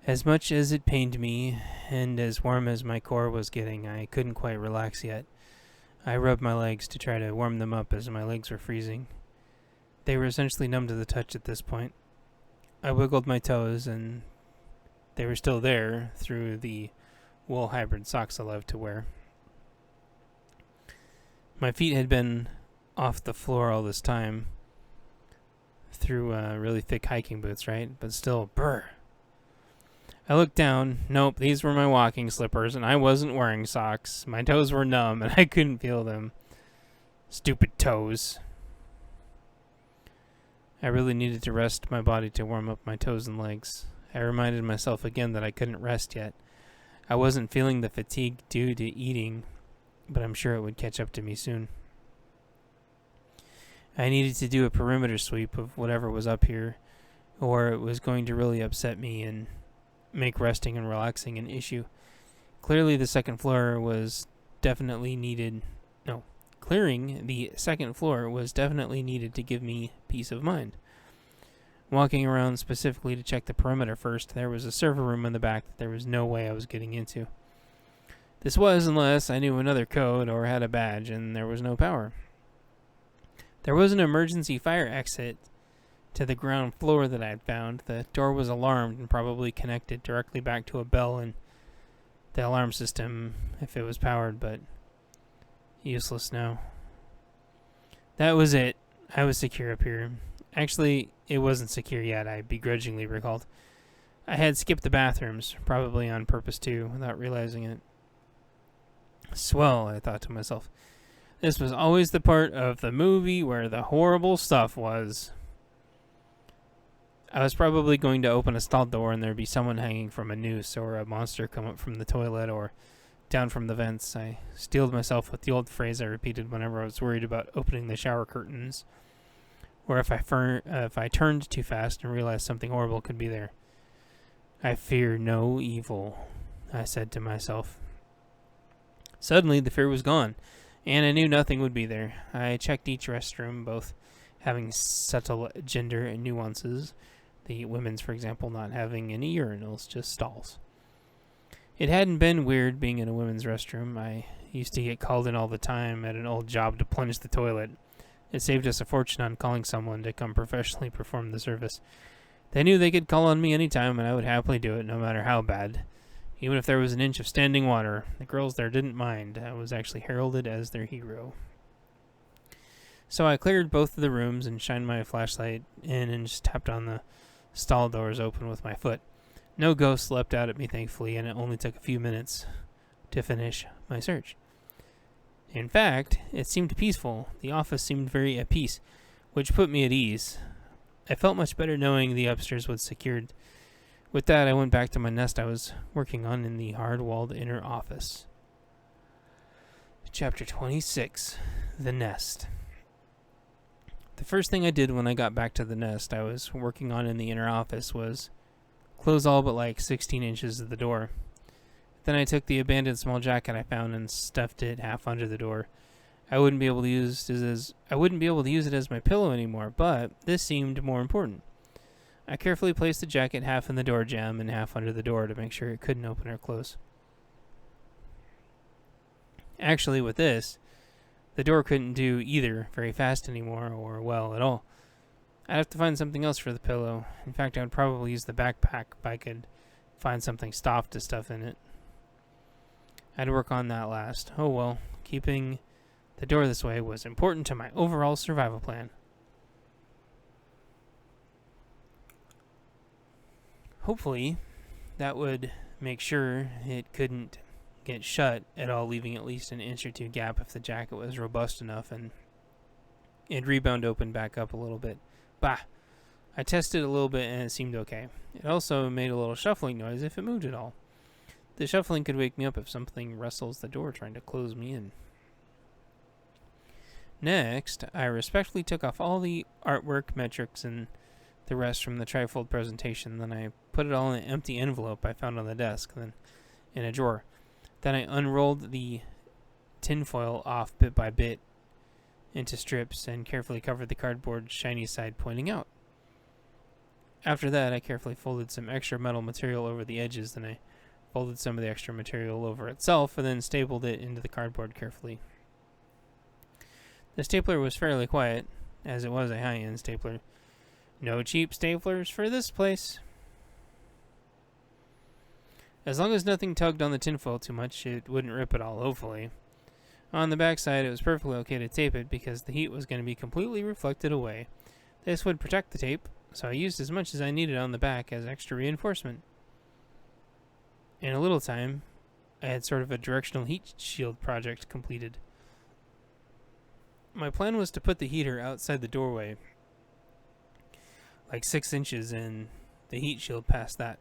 As much as it pained me, and as warm as my core was getting, I couldn't quite relax yet. I rubbed my legs to try to warm them up as my legs were freezing. They were essentially numb to the touch at this point. I wiggled my toes, and they were still there through the wool hybrid socks I love to wear. My feet had been off the floor all this time through really thick hiking boots, right? But still, brr. I looked down. Nope, these were my walking slippers, and I wasn't wearing socks. My toes were numb, and I couldn't feel them. Stupid toes. I really needed to rest my body to warm up my toes and legs. I reminded myself again that I couldn't rest yet. I wasn't feeling the fatigue due to eating, but I'm sure it would catch up to me soon. I needed to do a perimeter sweep of whatever was up here, or it was going to really upset me and make resting and relaxing an issue. Clearly the second floor was definitely needed. No, clearing the second floor was definitely needed to give me peace of mind. Walking around specifically to check the perimeter first, there was a server room in the back that there was no way I was getting into. This was unless I knew another code or had a badge and there was no power. There was an emergency fire exit to the ground floor that I had found. The door was alarmed and probably connected directly back to a bell in the alarm system if it was powered, but useless now. That was it. I was secure up here. Actually, it wasn't secure yet, I begrudgingly recalled. I had skipped the bathrooms, probably on purpose too, without realizing it. Swell, I thought to myself. This was always the part of the movie where the horrible stuff was. I was probably going to open a stall door and there'd be someone hanging from a noose or a monster come up from the toilet or down from the vents. I steeled myself with the old phrase I repeated whenever I was worried about opening the shower curtains, or if I turned too fast and realized something horrible could be there. I fear no evil, I said to myself. Suddenly the fear was gone, and I knew nothing would be there. I checked each restroom, both having subtle gender nuances, the women's, for example, not having any urinals, just stalls. It hadn't been weird being in a women's restroom. I used to get called in all the time at an old job to plunge the toilet. It saved us a fortune on calling someone to come professionally perform the service. They knew they could call on me anytime, and I would happily do it, no matter how bad. Even if there was an inch of standing water, the girls there didn't mind. I was actually heralded as their hero. So I cleared both of the rooms and shined my flashlight in and just tapped on the stall doors open with my foot. No ghosts leapt out at me, thankfully, and it only took a few minutes to finish my search. In fact, it seemed peaceful. The office seemed very at peace, which put me at ease. I felt much better knowing the upstairs was secured. With that, I went back to my nest I was working on in the hard-walled inner office. Chapter 26, The Nest. The first thing I did when I got back to the nest I was working on in the inner office was close all but like 16 inches of the door. Then I took the abandoned small jacket I found and stuffed it half under the door. I wouldn't be able to use it as my pillow anymore, but this seemed more important. I carefully placed the jacket half in the door jamb and half under the door to make sure it couldn't open or close. Actually, with this, the door couldn't do either very fast anymore, or well at all. I'd have to find something else for the pillow. In fact, I would probably use the backpack if I could find something soft to stuff in it. I'd work on that last. Oh well, keeping the door this way was important to my overall survival plan. Hopefully, that would make sure it couldn't get shut at all, leaving at least an inch or two gap if the jacket was robust enough and it'd rebound open back up a little bit. Bah! I tested a little bit and it seemed okay. It also made a little shuffling noise if it moved at all. The shuffling could wake me up if something wrestles the door trying to close me in. Next, I respectfully took off all the artwork, metrics, and the rest from the trifold presentation. Then I put it all in an empty envelope I found on the desk, then in a drawer. Then I unrolled the tinfoil off bit by bit into strips and carefully covered the cardboard shiny side pointing out. After that, I carefully folded some extra metal material over the edges, then I folded some of the extra material over itself, and then stapled it into the cardboard carefully. The stapler was fairly quiet, as it was a high-end stapler. No cheap staplers for this place. As long as nothing tugged on the tinfoil too much, it wouldn't rip it all, hopefully. On the backside, it was perfectly okay to tape it because the heat was going to be completely reflected away. This would protect the tape, so I used as much as I needed on the back as extra reinforcement. In a little time, I had sort of a directional heat shield project completed. My plan was to put the heater outside the doorway, like 6 inches, and the heat shield past that.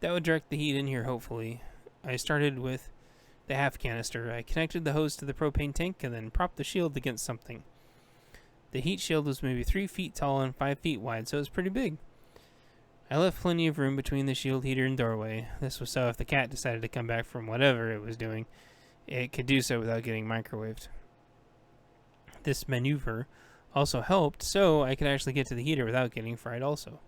That would direct the heat in here, hopefully. I started with the half canister. I connected the hose to the propane tank and then propped the shield against something. The heat shield was maybe 3 feet tall and 5 feet wide, so it was pretty big. I left plenty of room between the shield heater and doorway. This was so if the cat decided to come back from whatever it was doing, it could do so without getting microwaved. This maneuver also helped, so I could actually get to the heater without getting fried also.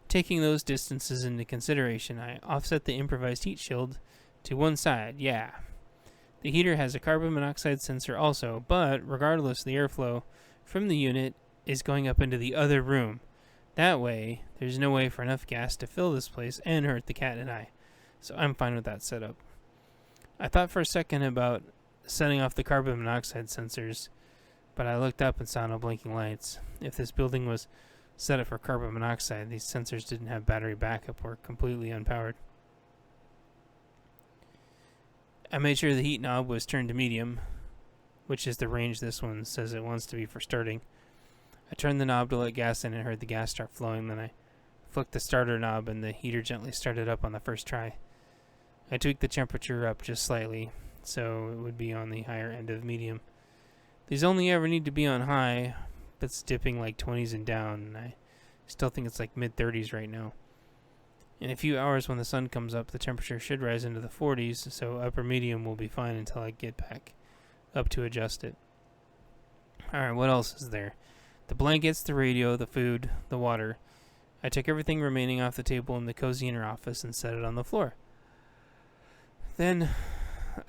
Taking those distances into consideration, I offset the improvised heat shield to one side. Yeah. The heater has a carbon monoxide sensor also, but regardless, the airflow from the unit is going up into the other room. That way, there's no way for enough gas to fill this place and hurt the cat and I. So I'm fine with that setup. I thought for a second about setting off the carbon monoxide sensors, but I looked up and saw no blinking lights. If this building was set up for carbon monoxide, these sensors didn't have battery backup or completely unpowered. I made sure the heat knob was turned to medium, which is the range this one says it wants to be for starting. I turned the knob to let gas in and heard the gas start flowing, then I flicked the starter knob and the heater gently started up on the first try. I tweaked the temperature up just slightly, so it would be on the higher end of medium. These only ever need to be on high, but it's dipping like 20s and down, and I still think it's like mid-30s right now. In a few hours when the sun comes up, the temperature should rise into the 40s, so upper medium will be fine until I get back up to adjust it. Alright, what else is there? The blankets, the radio, the food, the water. I took everything remaining off the table in the cozy inner office and set it on the floor. Then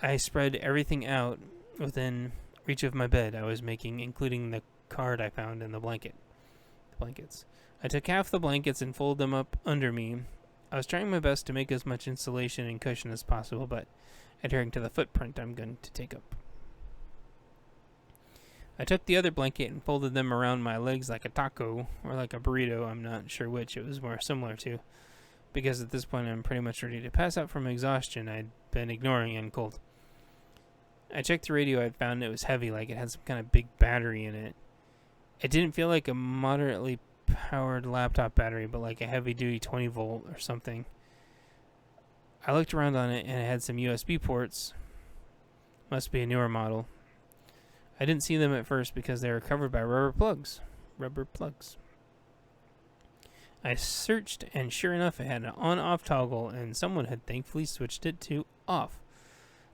I spread everything out within reach of my bed I was making, including the card I found in the blankets. I took half the blankets and folded them up under me. I was trying my best to make as much insulation and cushion as possible, but adhering to the footprint I'm going to take up. I took the other blanket and folded them around my legs like a taco, or like a burrito, I'm not sure which it was more similar to, because at this point I'm pretty much ready to pass out from exhaustion I'd been ignoring and cold. I checked the radio I'd found, it was heavy, like it had some kind of big battery in it. It didn't feel like a moderately powered laptop battery, but like a heavy-duty 20-volt or something. I looked around on it, and it had some USB ports. Must be a newer model. I didn't see them at first because they were covered by rubber plugs. I searched, and sure enough, it had an on-off toggle, and someone had thankfully switched it to off.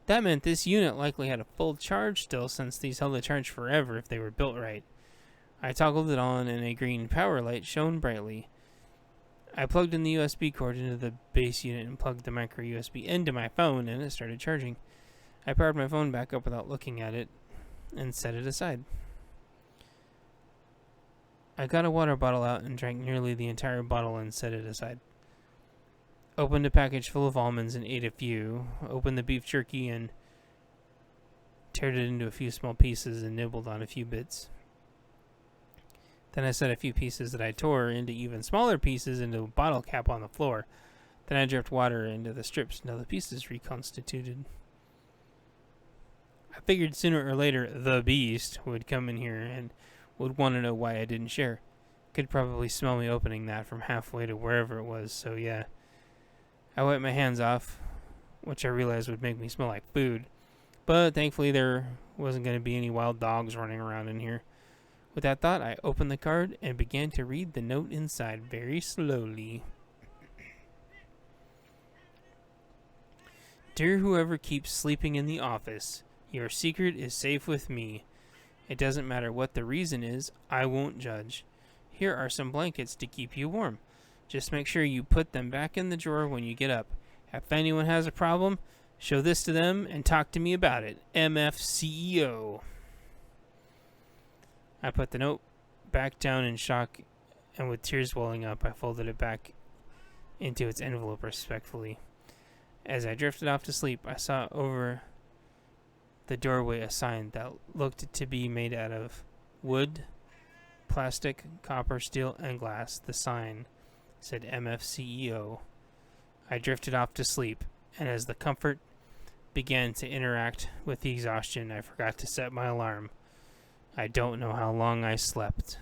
That meant this unit likely had a full charge still, since these held a charge forever if they were built right. I toggled it on, and a green power light shone brightly. I plugged in the USB cord into the base unit and plugged the micro USB into my phone, and it started charging. I powered my phone back up without looking at it, and set it aside. I got a water bottle out and drank nearly the entire bottle and set it aside. Opened a package full of almonds and ate a few. Opened the beef jerky and teared it into a few small pieces and nibbled on a few bits. Then I set a few pieces that I tore into even smaller pieces into a bottle cap on the floor. Then I dripped water into the strips until the pieces reconstituted. I figured sooner or later the beast would come in here and would want to know why I didn't share. Could probably smell me opening that from halfway to wherever it was, so yeah. I wiped my hands off, which I realized would make me smell like food. But thankfully there wasn't going to be any wild dogs running around in here. With that thought, I opened the card and began to read the note inside very slowly. Dear whoever keeps sleeping in the office, your secret is safe with me. It doesn't matter what the reason is, I won't judge. Here are some blankets to keep you warm. Just make sure you put them back in the drawer when you get up. If anyone has a problem, show this to them and talk to me about it. MF CEO. I put the note back down in shock, and with tears welling up, I folded it back into its envelope respectfully. As I drifted off to sleep, I saw over the doorway a sign that looked to be made out of wood, plastic, copper, steel, and glass. The sign said MF CEO. I drifted off to sleep, and as the comfort began to interact with the exhaustion, I forgot to set my alarm. I don't know how long I slept.